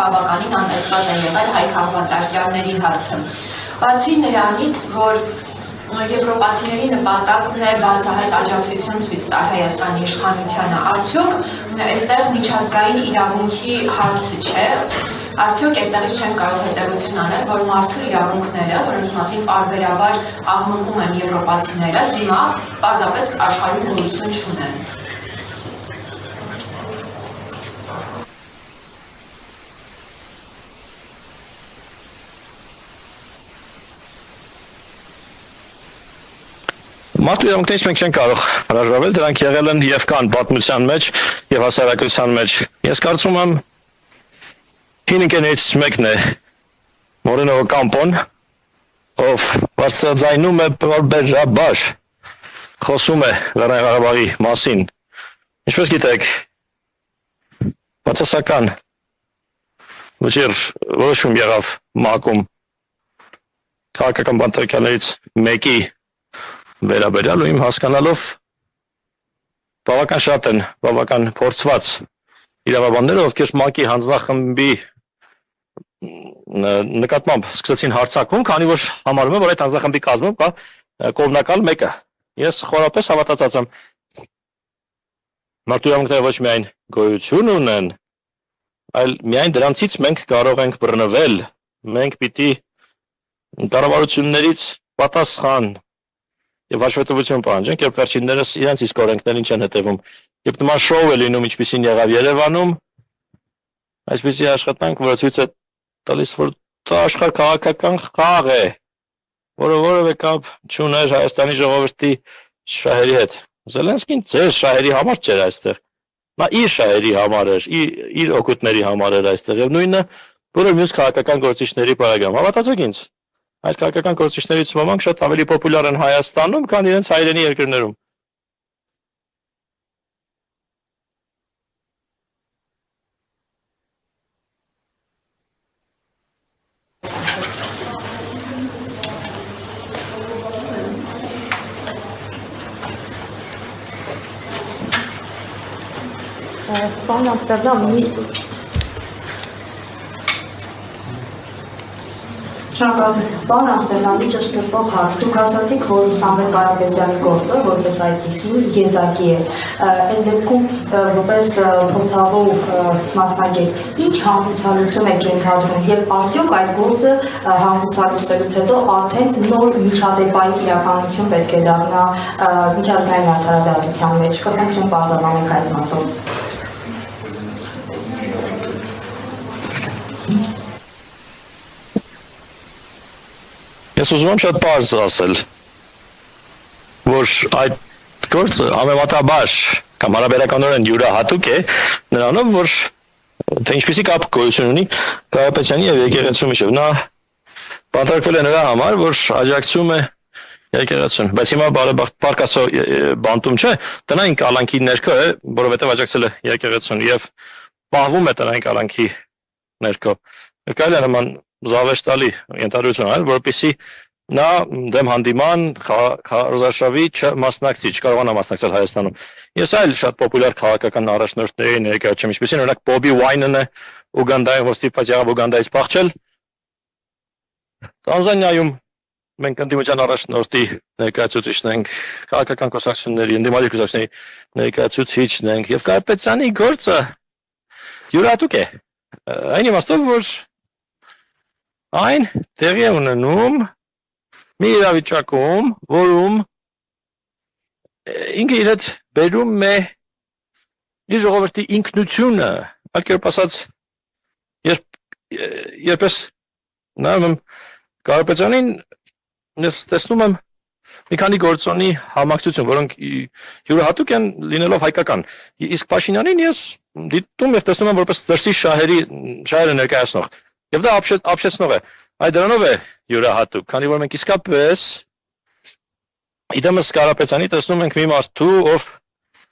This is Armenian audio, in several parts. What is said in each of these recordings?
բավականին անտեսված է եղել հայ քաղաքատարկյալների հարցը։ Բացի նրանից, որ եվրոպացիների նպատակն է բացահայտ աջակցություն ցույց տալ Հայաստանի իշխանությանը, արդյոք այստեղ միջազգային իրավունքի հարցը չէ, արդյոք այստեղից չեն կարող հետևություն անել, որ մարդու իրավունքները, որոնց մասին պարբերաբար աղմկում են եվրոպացիները, հիմա պարզապես աշխարհում գոյություն չունեն։ Մարդու իրավունքներից մենք չենք կարող հրաժարվել, դրանք եղել են եւ կան պատմության մեջ եւ հասարակության մեջ։ Ես կարծում եմ հին ընկերներից մեկն է Մորենո Կամպոն, ով բարձրաձայնում է պարբերաբար խոսում է Լեռնային Ղարաբաղի մասին։ Ինչպես գիտեք, բացասական ուժեր որոշում եղավ ՄԱԿ-ում քաղաքական բանտարկյալներից մեկի վերաբերյալ ու իմ հասկանալով բավական շատ են, բավական փորձված իրավաբանները, ովքեր ՄԱԿ-ի հանձնախմբի նկատմամբ սկսեցին հարձակվում, քանի որ համարում եմ, որ այդ հանձնախմբի կազմում կա կողմնակալ մեկը։ Ես խորապես հավատացած եմ, մարդու իրավունքները ոչ միայն գոյություն ունեն, այլ միայն դրանցից մենք կարող ենք բռնվել, մենք պիտի կառավարություններից պատասխան եւ հաշվետվություն պահանջենք, երբ վերջիններս իրենց իսկ օրենքներին չեն հետևում։ Երբ նման շոու է լինում, ինչպիսին եղավ Երևանում, այսպիսի աշխատանք, որը ցույց է տալիս, որ դա աշխարհ քաղաքական խաղ է, որը որևէ կապ չուներ Հայաստանի ժողովրդի շահերի հետ։ Զելենսկին ձեր շահերի համար չէր այստեղ։ Նա իր շահերի համար էր, իր օգուտների համար էր այստեղ եւ նույնը բոլոր մյուս քաղաքական գործիչների բարակամ։ Հավատացեք ինձ, այս քաղաքական գործիչներից ոմանք շատ ավելի պոպուլյար են Հայաստանում, քան իրենց հայրենի երկրներում։ Պարոն Ամստերդամ, Պարոն Ամստերդամի ճշտվող հարց, դուք ասացիք, որ Սամվել Կարապետյանի գործը, որպես այդպիսի եզակի է, այս դեպքում որպես փորձավոր մասնագետ, ինչ հանգուցալուծում եք ենթադրում եւ արդյոք այդ գործը հանգուցալուծելուց հետո արդեն նոր միջադեպային իրականություն պետք է դառնա միջազգային արդարադատության մեջ, կխնդրեմ բարձրացնեք այս մասով։ Ես ուզում եմ շատ պարզ ասել, որ այդ գործը համեմատաբար կամ հարաբերականորեն յուրահատուկ է նրանով, որ թե ինչպիսի կապ գոյություն ունի Կարապետյանի եւ եկեղեցու միջեւ։ Նա բանտարկվել է նրա համար, որ աջակցում է եկեղեցուն, բայց հիմա բարկասո բանտում չէ, տնային կալանքի ներքո է, որովհետեւ աջակցել է եկեղեցուն եւ պահվում է տնային կալանքի ներքո։ Կարելի է նման զավեշտալի ենթադրություն անել, որպեսզի նա դեմ հանդիման քարոզարշավի չմասնակցի, չկարողանա մասնակցել Հայաստանում։ Ես այլ շատ պոպուլյար քաղաքական առաջնորդների ներկայացում, ինչպեսին օրինակ Բոբի Ուայնը Ուգանդայում ոստիպված եղավ Ուգանդայից փախչել։ Տանզանիայում մենք ընդդիմության առաջնորդի ներկայացուցիչն ենք, քաղաքական կուսակցությունների, ընդդիմադիր կուսակցությունների ներկայացուցիչն ենք եւ Կարապետյանի գործը յուրահատուկ է։ Այն իմաստով, որ այն տեղի է ունենում մի իրավիճակում, որում ինքը իր հետ բերում է իր ժողովրդի ինքնությունը, այլ կերպ ասած, երբես նայում եմ Կարապետյանին, ես տեսնում եմ մի քանի գործոնի համակցություն, որոնք յուրահատուկ են լինելով հայկական։ Իսկ Փաշինյանին ես դիտում եւ տեսնում եմ որպես դրսի շահերը ներկայացնող։ Եվ դա ապշեցնող է։ Այդ դրանով է յուրահատուկ, քանի որ մենք իսկապես իդեմս Կարապետյանի տեսնում ենք մի մարդու, ով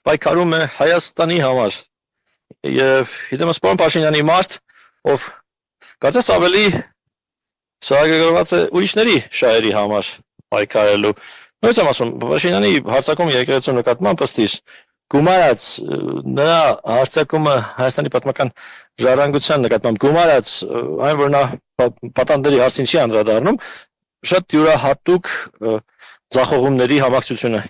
պայքարում է Հայաստանի համար։ Եվ իդեմս պարոն Փաշինյանի մարդ, ով կարծես ավելի սահագրգռված է ուրիշների շահերի համար պայքարելու։ Նույնիսկ եմ ասում, Փաշինյանի հարձակումը եկեղեցու նկատմամբ ըստ իս գումարած նրա հարցակումը Հայաստանի պատմական ժառանգության նկատմամբ գումարած այն որ նա պատանդների հարցին չի անդրադառնում շատ յուրահատուկ ձախողումների համակցություն է